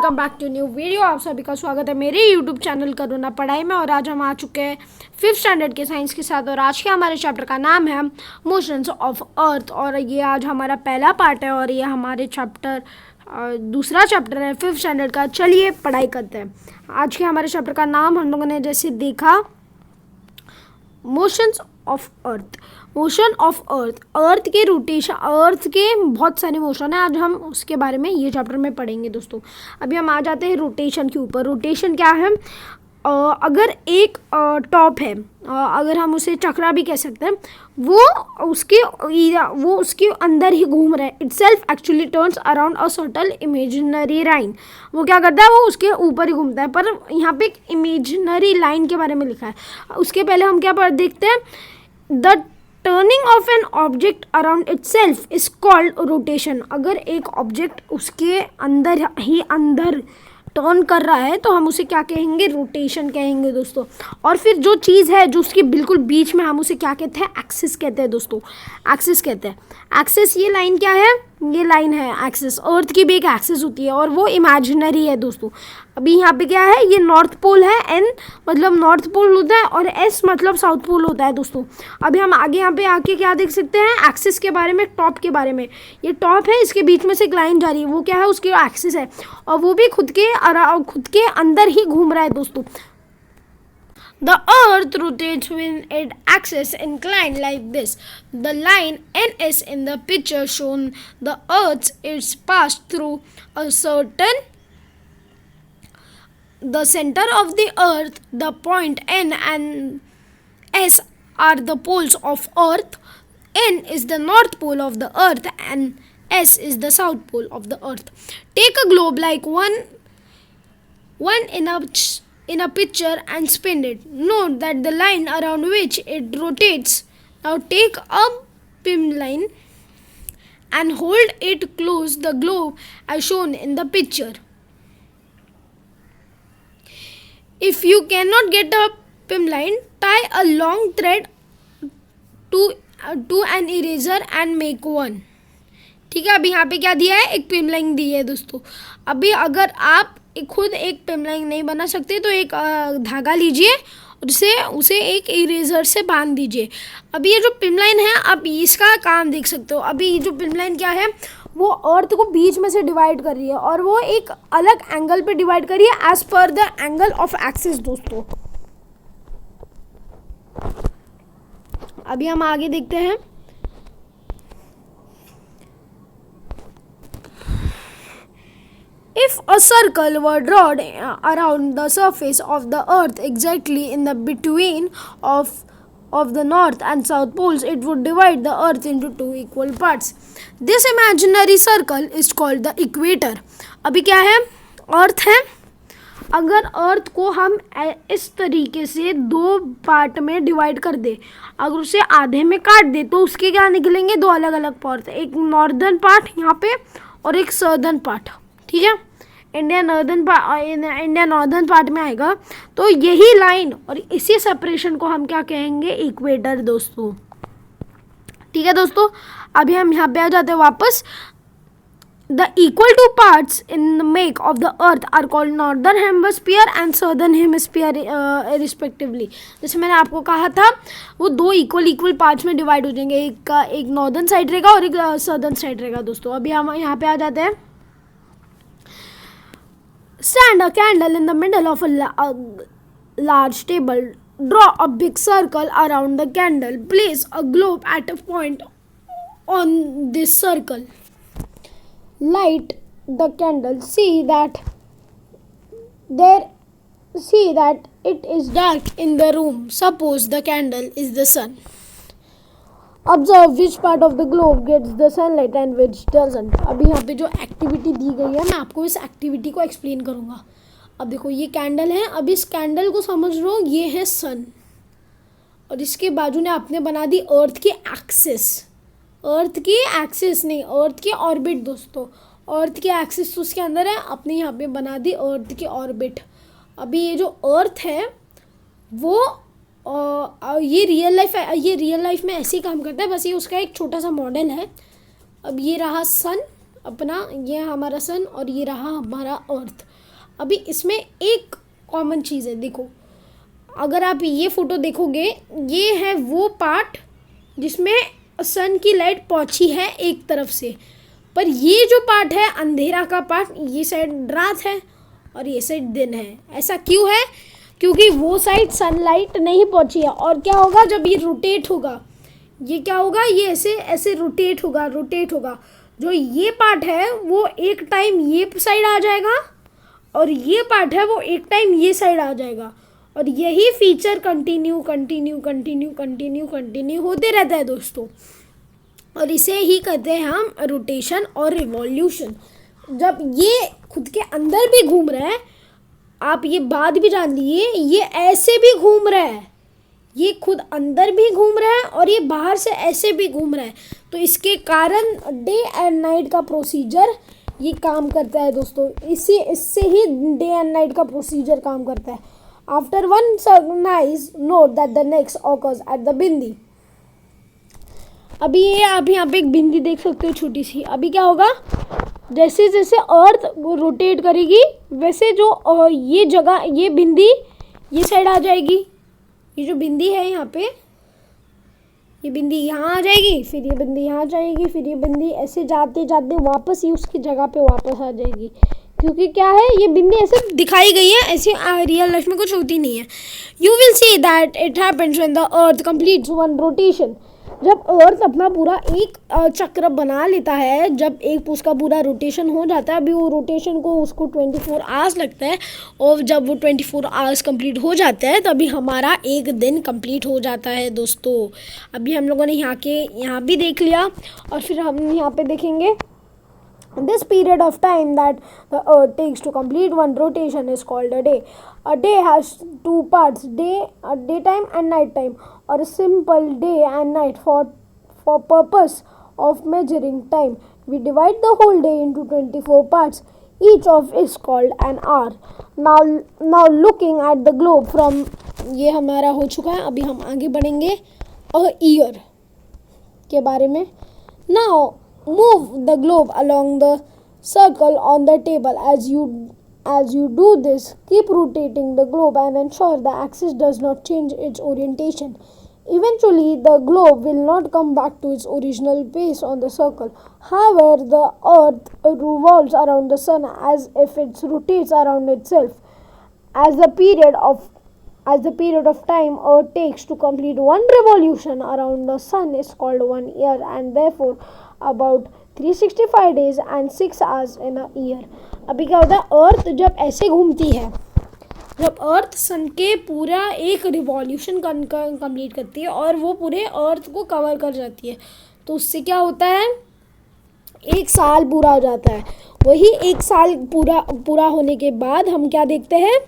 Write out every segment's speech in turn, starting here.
Welcome back to new video. आप सभी का स्वागत है मेरे यूट्यूब चैनल करुणा पढ़ाई में। और आज हम आ चुके हैं 5th स्टैंडर्ड के साइंस के साथ। और आज के हमारे चैप्टर का नाम है मोशंस ऑफ अर्थ। और ये आज हमारा पहला पार्ट है और ये हमारे दूसरा चैप्टर है 5th स्टैंडर्ड का। चलिए पढ़ाई करते हैं। आज के हमारे चैप्टर का नाम हम लोगों ने जैसे देखा motions of earth. Motion of earth, earth के रोटेशन, अर्थ के बहुत सारे मोशन है। आज हम उसके बारे में ये चैप्टर में पढ़ेंगे दोस्तों। अभी हम आ जाते हैं रोटेशन के ऊपर। रोटेशन क्या है? अगर एक टॉप है, अगर हम उसे चक्रा भी कह सकते हैं, वो उसके अंदर ही घूम रहा है। It self actually turns around a सर्टल imaginary line. वो क्या करता है? वो उसके ऊपर ही घूमता है। पर यहाँ पे एक इमेजिनरी लाइन के बारे में लिखा है। उसके पहले हम क्या देखते हैं? The turning of an object around itself is called rotation. अगर एक ऑब्जेक्ट उसके अंदर टर्न कर रहा है तो हम उसे क्या कहेंगे? रोटेशन कहेंगे दोस्तों। और फिर जो चीज़ है जो उसके बिल्कुल बीच में, हम उसे क्या कहते हैं? एक्सिस कहते हैं दोस्तों। एक्सिस कहते हैं। एक्सिस, ये लाइन क्या है? ये लाइन है एक्सिस। अर्थ की भी एक एक्सिस होती है और वो इमेजिनरी है दोस्तों। अभी यहाँ पे क्या है? ये नॉर्थ पोल है। एन मतलब नॉर्थ पोल होता है और एस मतलब साउथ पोल होता है दोस्तों। अभी हम आगे यहाँ पे आके क्या देख सकते हैं? एक्सिस के बारे में, टॉप के बारे में। ये टॉप है, इसके बीच में से एक लाइन जा रही है, वो क्या है? उसकी एक्सिस है और वो भी खुद के अंदर ही घूम रहा है दोस्तों। The earth rotates when its axis inclined like this. The line NS in the picture shown the earth is passed through a certain the center of the earth. The point N and S are the poles of earth. N is the north pole of the earth and S is the south pole of the earth. Take a globe like one in a picture and spin it. Note that the line around which it rotates. Now take a pin line and hold it close the globe as shown in the picture. If you cannot get a pin line, tie a long thread to an eraser and make one. ठीक है, अभी यहाँ पे क्या दिया है? एक pin line दी है दोस्तों। अभी अगर आप खुद एक पिन लाइन नहीं बना सकते तो एक धागा लीजिए और उसे एक इरेजर से बांध दीजिए। अभी ये जो पिन लाइन है, आप इसका काम देख सकते हो। अभी ये जो पिन लाइन क्या है? वो अर्थ को बीच में से डिवाइड कर रही है और वो एक अलग एंगल पे डिवाइड कर रही है as per the angle of axis दोस्तों। अभी हम आगे देखते हैं। If a circle were drawn around the surface of the earth exactly in the between of the north and south poles, it would divide the earth into two equal parts. This imaginary circle is called the equator. अभी क्या है? अर्थ है। अगर अर्थ को हम इस तरीके से दो पार्ट में डिवाइड कर दे, अगर उसे आधे में काट दे तो उसके क्या निकलेंगे? दो अलग अलग पार्ट। एक नॉर्दर्न पार्ट यहाँ पे और एक सदर्न पार्ट। ठीक है, इंडिया नॉर्दर्न पार्ट में आएगा। तो यही लाइन और इसी सेपरेशन को हम क्या कहेंगे? इक्वेटर दोस्तों। ठीक है दोस्तों, अभी हम यहाँ पे आ जाते हैं वापस। The equal two parts in the make of the earth are called northern hemisphere and southern hemisphere respectively. जैसे मैंने आपको कहा था, वो दो इक्वल पार्ट्स में डिवाइड हो जाएंगे। एक नॉर्दर्न साइड रहेगा और एक सदर्न साइड रहेगा दोस्तों। अभी हम यहाँ पे आ जाते हैं। Stand a candle in the middle of a large table. Draw a big circle around the candle. Place a globe at a point on this circle. Light the candle. See that it is dark in the room. Suppose the candle is the sun. Observe which part of the globe gets the sunlight and which doesn't. अभी यहाँ पे जो activity दी गई है, मैं आपको इस activity को एक्सप्लेन करूँगा। अब देखो, ये कैंडल है। अब इस कैंडल को समझ लो, ये है सन और इसके बाजू ने आपने बना दी अर्थ की एक्सिस। अर्थ की एक्सिस नहीं, अर्थ की ऑर्बिट दोस्तों। अर्थ की एक्सिस तो उसके अंदर है, आपने यहाँ पे बना दी अर्थ की ऑर्बिट। अभी ये जो अर्थ है वो ये रियल लाइफ में ऐसे ही काम करता है, बस ये उसका एक छोटा सा मॉडल है। अब ये रहा सन अपना, ये हमारा सन और ये रहा हमारा अर्थ। अभी इसमें एक कॉमन चीज़ है, देखो अगर आप ये फ़ोटो देखोगे, ये है वो पार्ट जिसमें सन की लाइट पहुंची है एक तरफ से, पर ये जो पार्ट है अंधेरा का पार्ट, ये साइड रात है और ये साइड दिन है। ऐसा क्यों है? क्योंकि वो साइड सनलाइट नहीं पहुंची है। और क्या होगा जब ये रोटेट होगा, ये क्या होगा, ये ऐसे ऐसे रोटेट होगा, जो ये पार्ट है वो एक टाइम ये साइड आ जाएगा और ये पार्ट है वो एक टाइम ये साइड आ जाएगा, और यही फीचर कंटिन्यू होते रहता है दोस्तों। और इसे ही कहते हैं हम रोटेशन और रिवॉल्यूशन। जब ये खुद के अंदर भी घूम रहा है, आप ये बात भी जान लीजिए, ये ऐसे भी घूम रहा है, ये खुद अंदर भी घूम रहा है और ये बाहर से ऐसे भी घूम रहा है। तो इसके कारण डे एंड नाइट का प्रोसीजर ये काम करता है दोस्तों। इससे ही डे एंड नाइट का प्रोसीजर काम करता है। After one sunrise note that the next occurs at the bindi. अभी ये आप यहाँ पे एक बिंदी देख सकते हो छोटी सी। अभी क्या होगा, जैसे जैसे अर्थ रोटेट करेगी वैसे जो ये जगह, ये बिंदी ये साइड आ जाएगी। ये जो बिंदी है यहाँ पे, ये बिंदी यहाँ आ जाएगी, फिर ये बिंदी यहाँ जाएगी, फिर ये बिंदी ऐसे जाते जाते वापस ही उसकी जगह पे वापस आ जाएगी। क्योंकि क्या है, ये बिंदी ऐसे दिखाई गई है, ऐसे रियल लाइफ में कुछ होती नहीं है। You will see that it happens when the earth completes one rotation. जब अर्थ अपना पूरा एक चक्र बना लेता है, जब एक उसका पूरा रोटेशन हो जाता है, अभी वो रोटेशन को उसको 24 आवर्स लगता है, और जब वो 24 आवर्स कंप्लीट हो जाता है तभी हमारा एक दिन कंप्लीट हो जाता है दोस्तों। अभी हम लोगों ने यहाँ भी देख लिया, और फिर हम यहाँ पे देखेंगे this period of time that the earth takes to complete one rotation is called a day. A day has two parts, daytime and nighttime, or a simple day and night for purpose of measuring time. We divide the whole day into 24 parts, each of is called an hour. Now looking at the globe from, ये हमारा हो चुका है, अभी हम आगे बढ़ेंगे a year के बारे में। Now move the globe along the circle on the table. As you do this, keep rotating the globe and ensure the axis does not change its orientation. Eventually, the globe will not come back to its original place on the circle. However, the earth revolves around the sun as if it rotates around itself. As the period of time Earth takes to complete one revolution around the sun is called 1 year, and therefore about 365 days and 6 hours in a year. अभी क्या होता है, अर्थ जब ऐसे घूमती है, जब अर्थ सन के पूरा एक रिवॉल्यूशन कंप्लीट करती है और वो पूरे अर्थ को कवर कर जाती है, तो उससे क्या होता है, एक साल पूरा हो जाता है। वही एक साल पूरा होने के बाद हम क्या देखते हैं,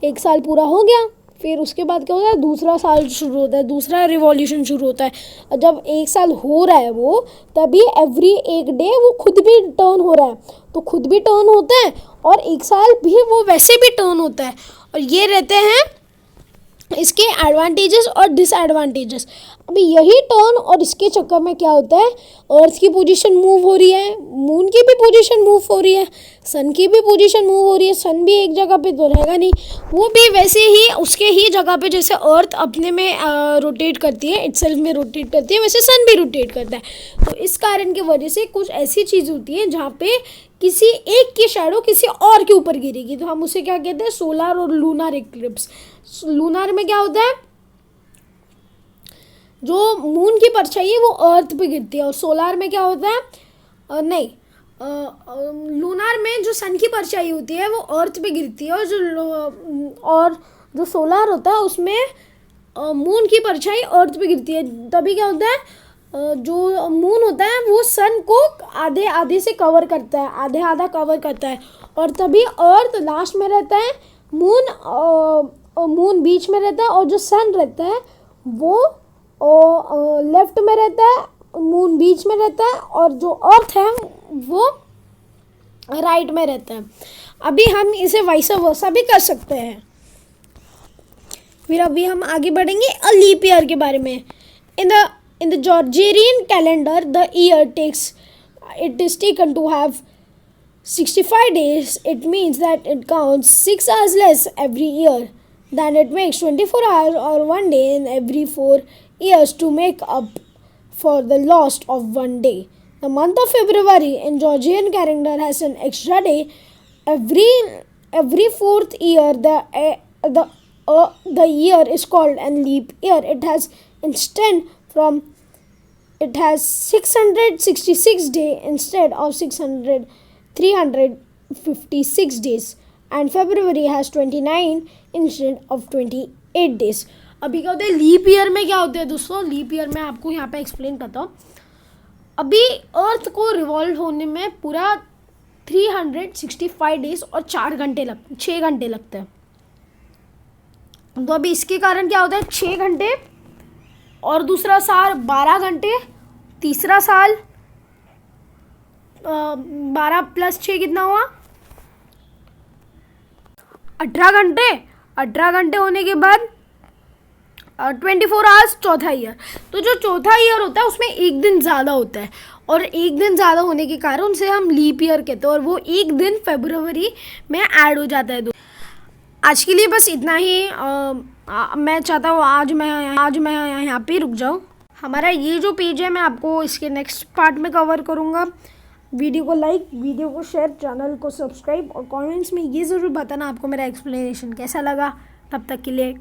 एक साल पूरा हो गया, फिर उसके बाद क्या होता है, दूसरा साल शुरू होता है, दूसरा रिवॉल्यूशन शुरू होता है। और जब एक साल हो रहा है वो, तभी एवरी एक डे वो खुद भी टर्न हो रहा है, तो खुद भी टर्न होता है और एक साल भी वो वैसे भी टर्न होता है। और ये रहते हैं इसके एडवांटेजेस और डिसएडवांटेजेस। अभी यही टर्न और इसके चक्कर में क्या होता है, अर्थ की पोजीशन मूव हो रही है, मून की भी पोजीशन मूव हो रही है, सन की भी पोजीशन मूव हो रही है। सन भी एक जगह पे तो रहेगा नहीं, वो भी वैसे ही उसके ही जगह पे, जैसे अर्थ अपने में रोटेट करती है, इटसेल्फ में रोटेट करती है, वैसे सन भी रोटेट करता है। तो इस कारण की वजह से कुछ ऐसी चीज़ होती है जहाँ पे किसी एक की शैडो किसी और के ऊपर गिरेगी, तो हम उसे क्या कहते हैं, सोलर और लूनर इक्लिप्स। लूनर में क्या होता है, जो मून की परछाई है वो अर्थ पे गिरती है, और सोलार में क्या होता है, लूनर में जो सन की परछाई होती है वो अर्थ पे गिरती है, और जो सोलार होता है उसमें मून की परछाई अर्थ पे गिरती है। तभी क्या होता है, जो मून होता है वो सन को आधे आधे से कवर करता है, आधे आधा कवर करता है, और तभी अर्थ लास्ट में रहता है, मून बीच में रहता है, और जो सन रहता है वो लेफ्ट में रहता है, मून बीच में रहता है, और जो अर्थ है वो राइट में रहता है। अभी हम इसे वाइस वर्सा भी कर सकते हैं। फिर अभी हम आगे बढ़ेंगे अ लीप ईयर के बारे में। In the Georgian calendar the year takes it is taken to have 65 days, it means that it counts 6 hours less every year. Then it makes 24 hours or 1 day in every 4 years to make up for the loss of 1 day. The month of February in Georgian calendar has an extra day every fourth year. The year is called a leap year. It has 666 days instead of 356 days, and February has 29 instead of 28 days. अभी क्या होता है leap year में? क्या होता है दोस्तों, leap year में आपको यहाँ पे एक्सप्लेन करता हूँ. अभी अर्थ को रिवॉल्व होने में पूरा 365 डेज और 6 घंटे लगते हैं. तो अभी इसके कारण क्या होता है 6 घंटे और दूसरा साल 12 घंटे, तीसरा साल 12 + 6 कितना हुआ 18 घंटे होने के बाद 24 आवर्स चौथा ईयर. तो जो चौथा ईयर होता है उसमें एक दिन ज़्यादा होता है, और एक दिन ज़्यादा होने के कारण उसे हम लीप ईयर कहते हैं, और वो एक दिन फरवरी में ऐड हो जाता है. आज के लिए बस इतना ही. मैं चाहता हूँ आज मैं यहाँ पे रुक जाऊँ. हमारा ये जो पेज है मैं आपको इसके नेक्स्ट पार्ट में कवर करूँगा. वीडियो को लाइक, वीडियो को शेयर, चैनल को सब्सक्राइब, और कमेंट्स में ये ज़रूर बताना आपको मेरा एक्सप्लेनेशन कैसा लगा. तब तक के लिए